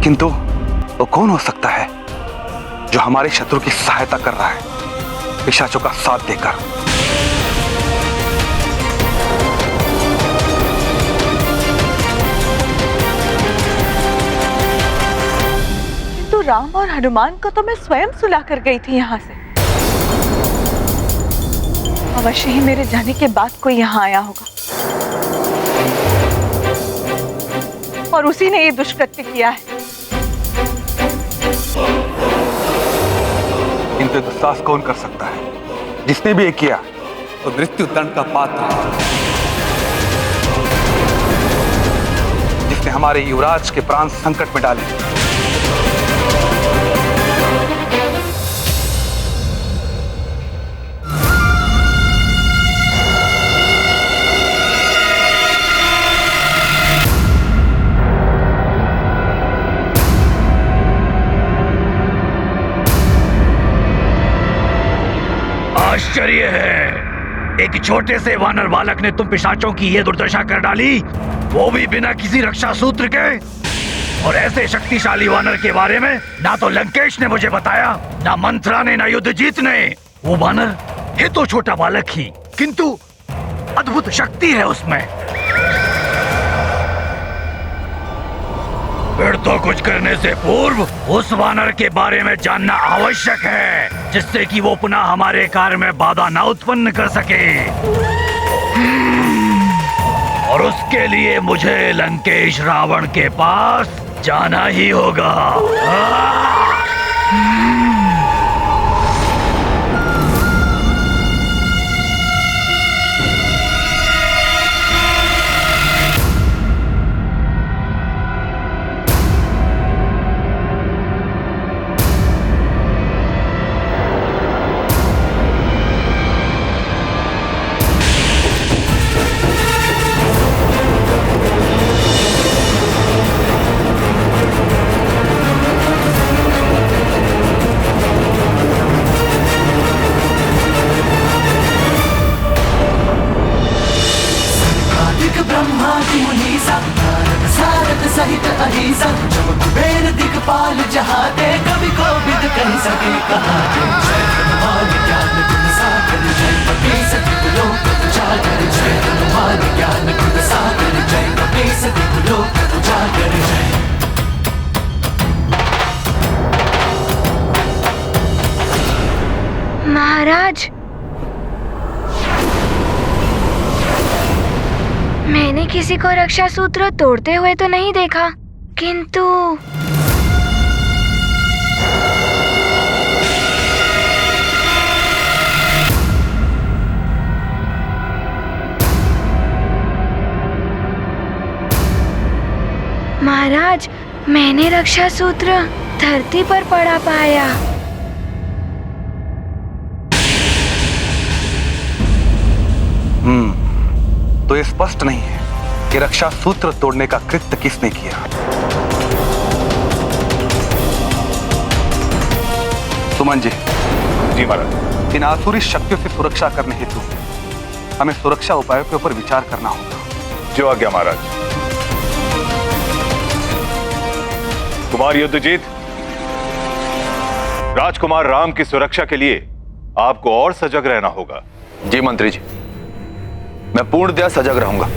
किंतु वो कौन हो सकता है जो हमारे शत्रु की सहायता कर रहा है, पिशाचों का साथ देकर? किंतु राम और हनुमान को तो मैं स्वयं सुला कर गई थी यहाँ से। अवश्य ही मेरे जाने के बाद कोई यहाँ आया होगा और उसी ने ये दुष्कृत्य किया है। इनसे दुस्साहस कौन कर सकता है? जिसने भी ये किया तो मृत्यु दंड का पात्र है। जिसने हमारे युवराज के प्राण संकट में डाले। आश्चर्य है, एक छोटे से वानर बालक ने तुम पिशाचों की ये दुर्दशा कर डाली, वो भी बिना किसी रक्षा सूत्र के। और ऐसे शक्तिशाली वानर के बारे में ना तो लंकेश ने मुझे बताया, ना मंथरा ने, ना युद्धजीत ने। वो वानर है तो छोटा बालक ही, किंतु अद्भुत शक्ति है उसमें। फिर तो कुछ करने से पूर्व उस वानर के बारे में जानना आवश्यक है, जिससे कि वो पुनः हमारे कार्य में बाधा न उत्पन्न कर सके। और उसके लिए मुझे लंकेश रावण के पास जाना ही होगा। सहित अहिंसा जब कुबेर दिखपाल जहाँ दे कवि को विद कह सके कहाँ दे। जय हनुमान ज्ञान गुण सागर जय कपीस लोक उजागर। जय हनुमान ज्ञान गुण सागर जय कपीस लोक उजागर। जय महाराज, मैंने किसी को रक्षा सूत्र तोड़ते हुए तो नहीं देखा, किंतु महाराज, मैंने रक्षा सूत्र धरती पर पड़ा पाया। तो ये स्पष्ट नहीं है कि रक्षा सूत्र तोड़ने का कृत्य किसने किया। सुमन जी। जी महाराज। इन आसुरी शक्तियों से सुरक्षा करने हेतु हमें सुरक्षा उपायों के ऊपर विचार करना होगा। जो आज्ञा महाराज। कुमार युद्धजीत, राजकुमार राम की सुरक्षा के लिए आपको और सजग रहना होगा। जी मंत्री जी, मैं पूर्णतया सजग रहूंगा।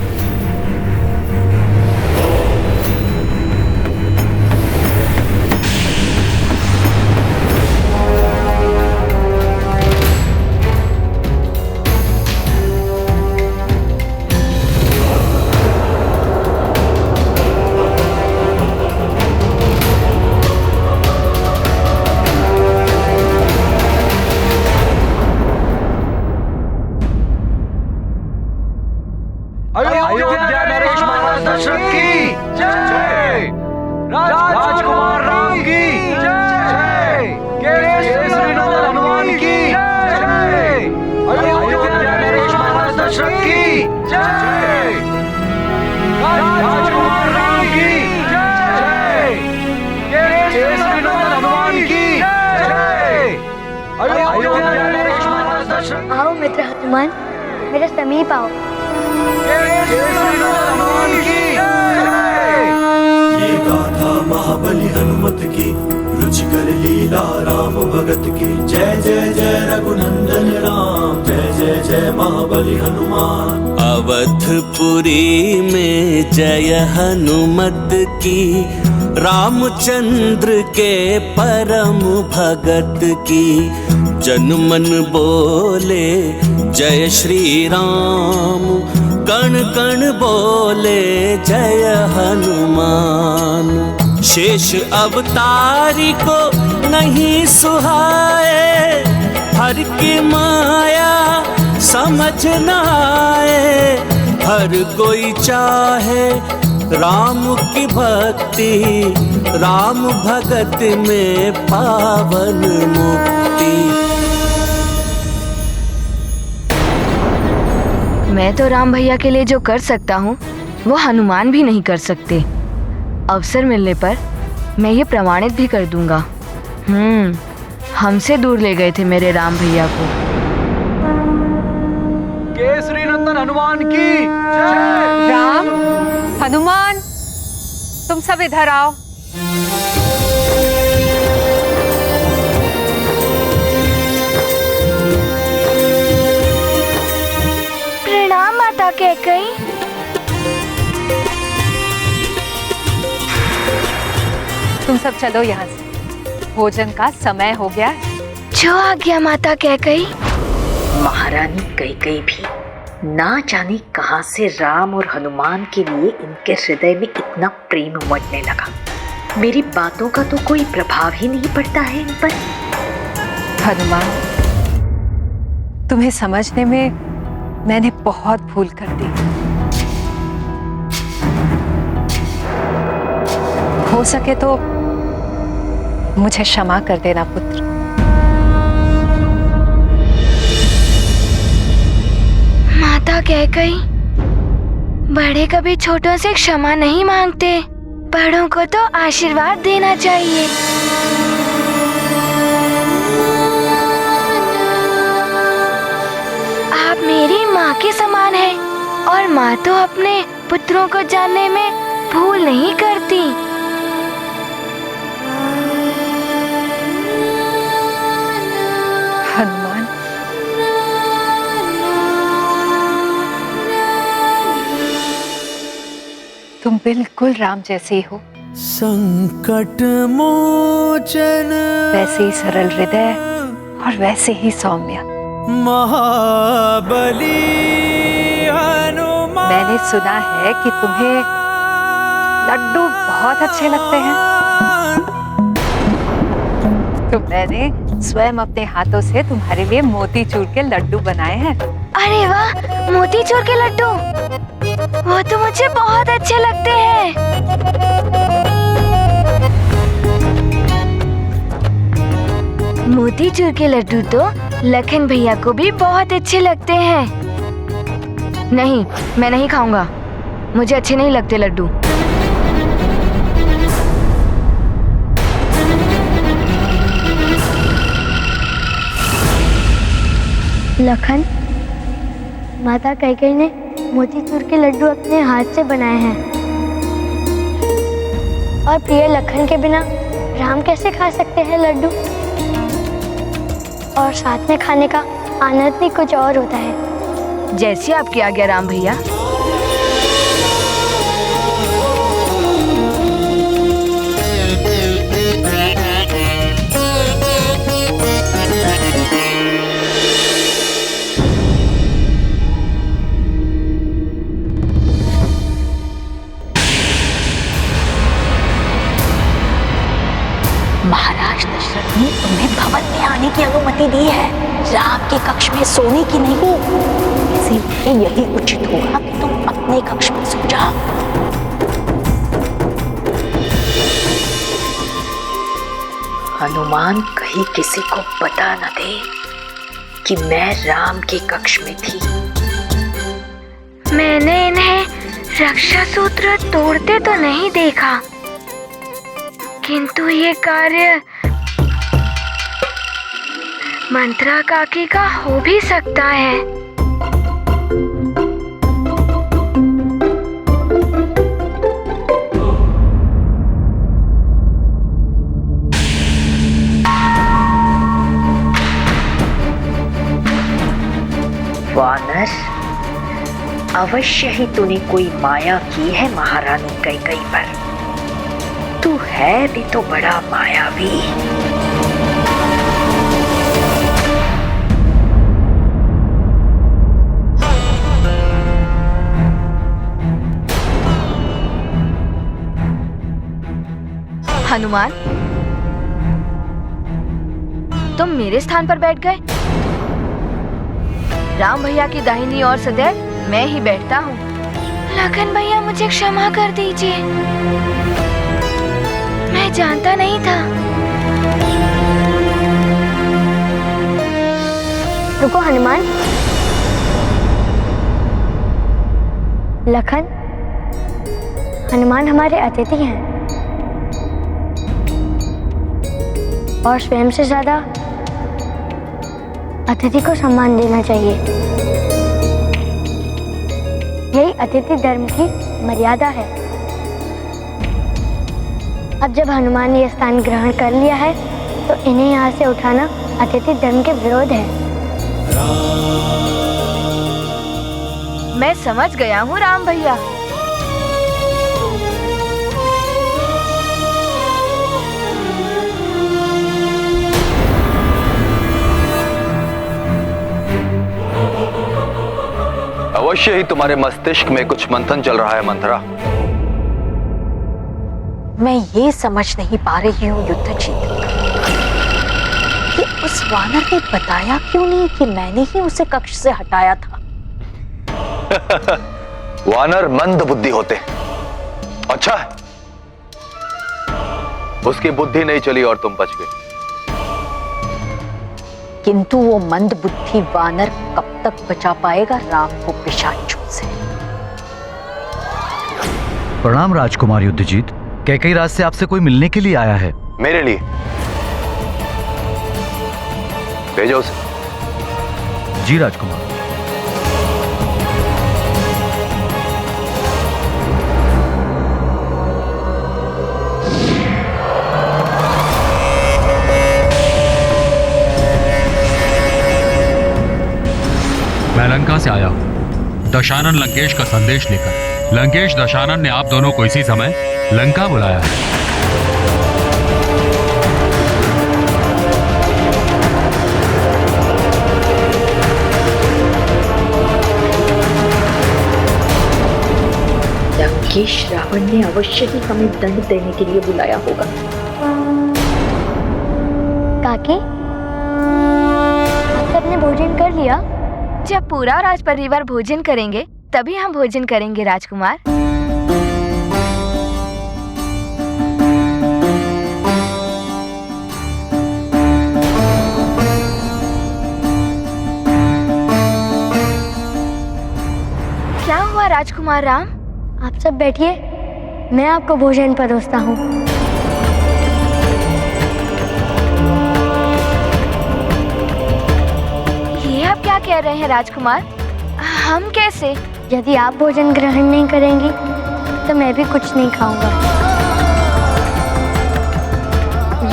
अयोध्या नरेश महाराज दशरथ की जय। राजकुमार राम की जय। केसरी नंदन हनुमान की जय। अयोध्या नरेश महाराज दशरथ की जय। राजकुमार राम की जय। केसरी नंदन हनुमान की जय। अयोध्या नरेश महाराज दशरथ। आओ मित्र हनुमान, मेरे समीप आओ। ये गाथा महाबली हनुमान। अवधपुरी में जय हनुमत की, रामचंद्र के परम भगत की। जन मन बोले जय श्री राम, कण कण बोले जय हनुमान। शेष अवतारी को नहीं सुहाए, हर की माया समझ न आए। हर कोई चाहे राम की भक्ति, राम भगत में पावन मुक्ति। मैं तो राम भैया के लिए जो कर सकता हूँ वो हनुमान भी नहीं कर सकते। अवसर मिलने पर मैं ये प्रमाणित भी कर दूंगा। हमसे दूर ले गए थे मेरे राम भैया को। केसरी नंदन हनुमान की जय। राम, हनुमान, तुम सब इधर आओ। प्रणाम माता कैकेयी। तुम सब चलो यहाँ से, भोजन का समय हो गया है। जो आज्ञा माता कैकेयी। महारानी कैकेयी भी ना जाने कहां से राम और हनुमान के लिए इनके हृदय में इतना प्रेम उमड़ने लगा। मेरी बातों का तो कोई प्रभाव ही नहीं पड़ता है इन पर। हनुमान, तुम्हें समझने में मैंने बहुत भूल कर दी। हो सके तो मुझे क्षमा कर देना पुत्र। माता कैकेयी, बड़े कभी छोटों से क्षमा नहीं मांगते, बड़ों को तो आशीर्वाद देना चाहिए। आप मेरी माँ के समान हैं और माँ तो अपने पुत्रों को जानने में भूल नहीं करती। हनुमान, तुम बिल्कुल राम जैसे ही हो। संकट मोचन, वैसे ही सरल हृदय और वैसे ही सौम्य। महाबली हनुमान। मैंने सुना है कि तुम्हें लड्डू बहुत अच्छे लगते हैं, तो मैंने स्वयं अपने हाथों से तुम्हारे लिए मोतीचूर के लड्डू बनाए हैं। अरे वाह, मोतीचूर के लड्डू, वो तो मुझे बहुत अच्छे लगते हैं। मोतीचूर के लड्डू तो लखन भैया को भी बहुत अच्छे लगते हैं। नहीं, मैं नहीं खाऊंगा, मुझे अच्छे नहीं लगते लड्डू। लखन, माता कैकेयी ने मोतीचूर के लड्डू अपने हाथ से बनाए हैं, और प्रिय लखन के बिना राम कैसे खा सकते हैं लड्डू? और साथ में खाने का आनंद भी कुछ और होता है। जैसी आपकी आज्ञा राम भैया। महाराज दशरथ ने तुम्हें भवन में आने की अनुमति दी है, राम के कक्ष में सोने की नहीं। इसीलिए यही उचित होगा कि तुम अपने कक्ष में सो जाओ। हनुमान कहीं किसी को पता न दे कि मैं राम के कक्ष में थी। मैंने इन्हें रक्षा सूत्र तोड़ते तो नहीं देखा, किंतु ये कार्य मंत्रा काकी का हो भी सकता है। वानर, अवश्य ही तूने कोई माया की है महारानी कैकेयी पर। तू है भी तो बड़ा मायावी। हनुमान, तुम मेरे स्थान पर बैठ गए। राम भैया की दाहिनी ओर सदैव मैं ही बैठता हूँ। लखन भैया, मुझे क्षमा कर दीजिए, मैं जानता नहीं था। रुको हनुमान। लखन, हनुमान हमारे अतिथि हैं और स्वयं से ज्यादा अतिथि को सम्मान देना चाहिए। यही अतिथि धर्म की मर्यादा है। अब जब हनुमान ने यह स्थान ग्रहण कर लिया है तो इन्हें यहाँ से उठाना अतिथि धर्म के विरोध है। मैं समझ गया हूँ राम भैया। अवश्य ही तुम्हारे मस्तिष्क में कुछ मंथन चल रहा है मंथरा। मैं ये समझ नहीं पा रही हूँ युद्धजीत कि उस वानर ने बताया क्यों नहीं कि मैंने ही उसे कक्ष से हटाया था। वानर मंद बुद्धि होते। अच्छा है, उसकी बुद्धि नहीं चली और तुम बच गए। किंतु वो मंद बुद्धि वानर कब तक बचा पाएगा राम को पिशाचों से। प्रणाम राजकुमार युद्धजीत। कैकेयी राज से आपसे कोई मिलने के लिए आया है। मेरे लिए भेजो उसे। जी राजकुमार। मैं लंका से आया हूँ दशानन लंकेश का संदेश लेकर। लंकेश दशानन ने आप दोनों को इसी समय लंका बुलाया है। लंकेश रावण ने अवश्य ही हमें दंड देने के लिए बुलाया होगा। काकी, आप सबने भोजन कर लिया? जब पूरा राज परिवार भोजन करेंगे तभी हम भोजन करेंगे राजकुमार। क्या हुआ राजकुमार राम? आप सब बैठिए, मैं आपको भोजन परोसता हूँ। ये आप क्या कह रहे हैं राजकुमार? हम कैसे? यदि आप भोजन ग्रहण नहीं करेंगी तो मैं भी कुछ नहीं खाऊंगा।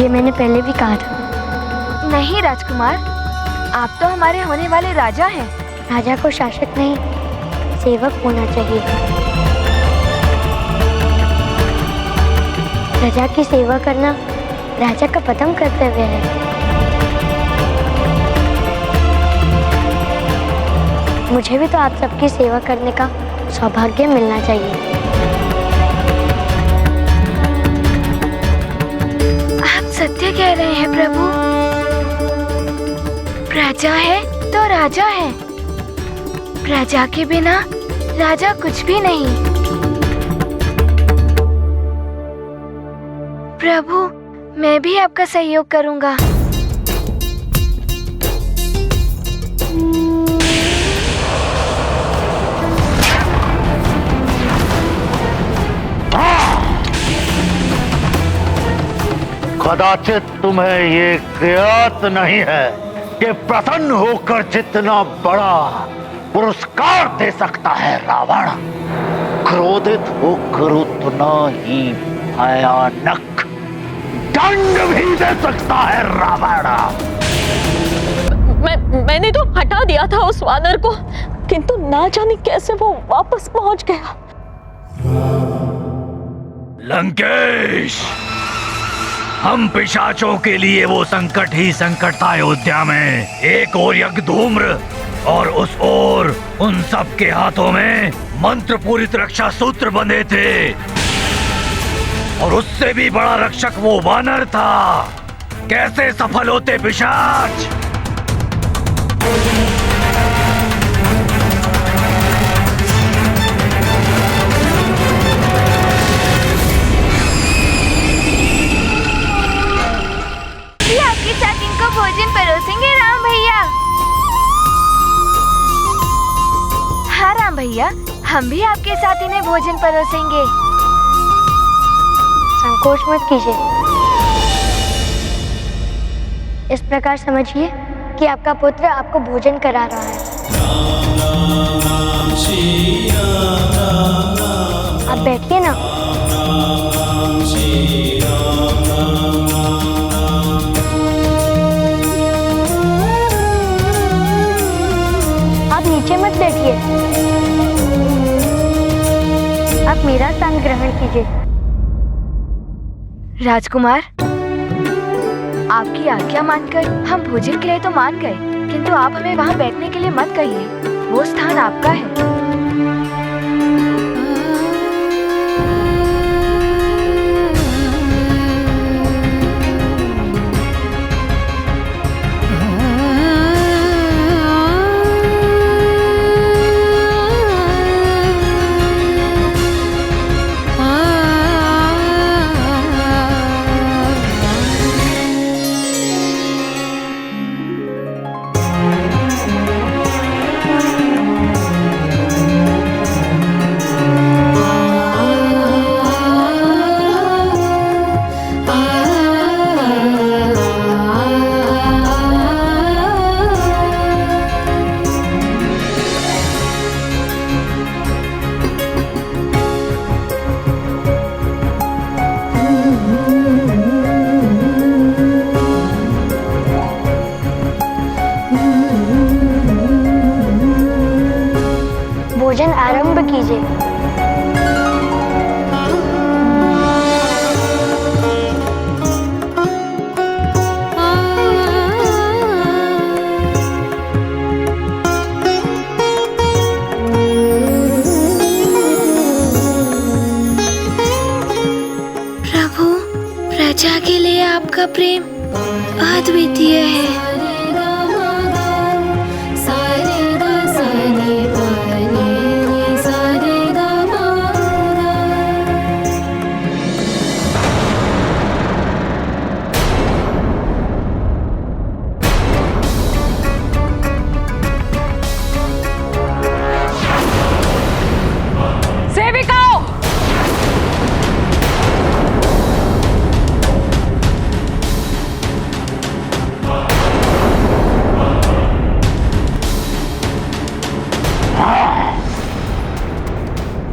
ये मैंने पहले भी कहा था। नहीं राजकुमार, आप तो हमारे होने वाले राजा हैं। राजा को शासक नहीं, सेवक होना चाहिए। प्रजा की सेवा करना राजा का प्रथम कर्तव्य है। मुझे भी तो आप सबकी सेवा करने का सौभाग्य मिलना चाहिए। आप सत्य कह रहे हैं प्रभु। प्रजा है तो राजा है, प्रजा के बिना राजा कुछ भी नहीं। प्रभु, मैं भी आपका सहयोग करूंगा। कदाचित तुम्हें ये ज्ञात नहीं है कि प्रसन्न होकर जितना बड़ा पुरस्कार दे सकता है रावण, क्रोधित होकर उतना ही भयानक दंड भी दे सकता है रावण। मैंने तो हटा दिया था उस वानर को। किंतु ना जाने कैसे वो वापस पहुंच गया। लंकेश, हम पिशाचों के लिए वो संकट ही संकट था अयोध्या में। एक ओर यज्ञधूम्र और उस ओर उन सब के हाथों में मंत्र पूरित रक्षा सूत्र बंधे थे, और उससे भी बड़ा रक्षक वो वानर था। कैसे सफल होते पिशाच? आपकी चाकिंग को भोजन परोसेंगे राम भैया। हाँ राम भैया, हम भी आपके साथ इन्हें भोजन परोसेंगे। संकोच मत कीजिए। इस प्रकार समझिए कि आपका पुत्र आपको भोजन करा रहा है। आप बैठिए ना। आप नीचे मत बैठिए, आप मेरा स्थान ग्रहण कीजिए। राजकुमार, आपकी आज्ञा मानकर हम भोजन के लिए तो मान गए, किंतु आप हमें वहाँ बैठने के लिए मत कहिए। वो स्थान आपका है। भोजन आरंभ कीजिए। प्रभु, प्रजा के लिए आपका प्रेम अद्वितीय है।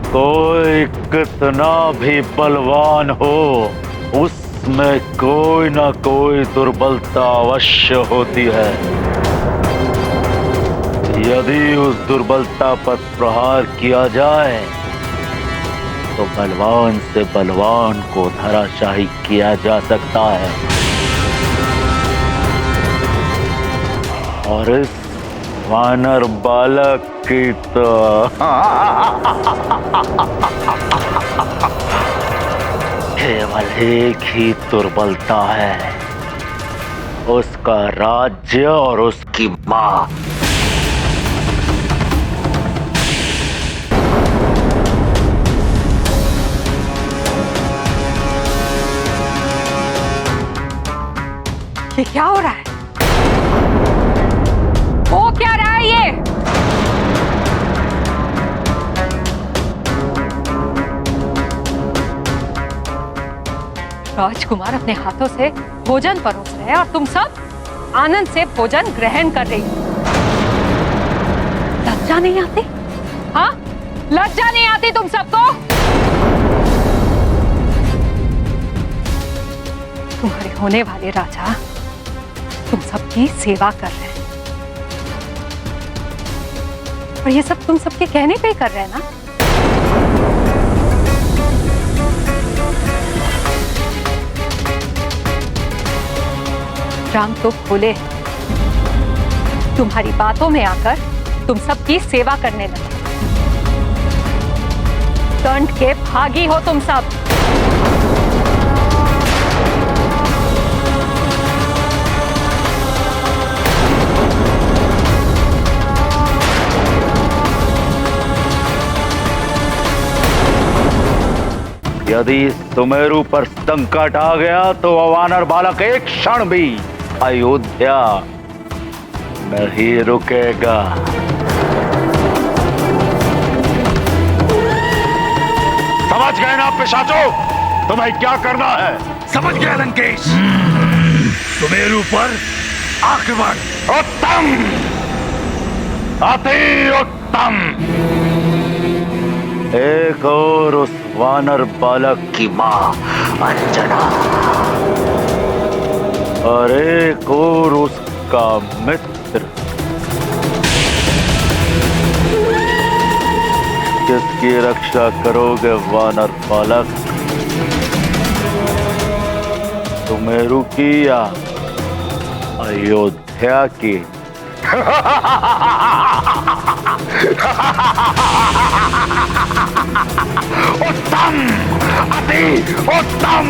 कोई कितना भी बलवान हो, उसमें कोई ना कोई दुर्बलता अवश्य होती है। यदि उस दुर्बलता पर प्रहार किया जाए तो बलवान से बलवान को धराशायी किया जा सकता है। और इस वानर बालक की तो केवल एक ही दुर्बलता है, उसका राज्य और उसकी माँ। ये क्या हो रहा है? हो क्या रहा है ये? राजकुमार अपने हाथों से भोजन परोस रहे हैं और तुम सब आनंद से भोजन ग्रहण कर रही हो। लज्जा नहीं आती? हाँ, लज्जा नहीं आती तुम सबको? तुम्हारे होने वाले राजा तुम सबकी सेवा कर रहे हैं। और ये सब तुम सबके कहने पे ही कर रहे हैं ना? राम तो भोले हैं। तुम्हारी बातों में आकर तुम सबकी सेवा करने लगे। दंड के भागी हो तुम सब। यदि सुमेरु पर संकट आ गया तो वानर बालक एक क्षण भी अयोध्या नहीं रुकेगा। समझ गए ना पिशाचों, तुम्हें क्या करना है? समझ गया लंकेश। सुमेरु पर आक्रमण। उत्तम, अति उत्तम। एक और उस वानर बालक की मां अंजना और एक और उसका मित्र, किसकी रक्षा करोगे वानर बालक? सुमेरु की या अयोध्या की? उत्तम, अति उत्तम।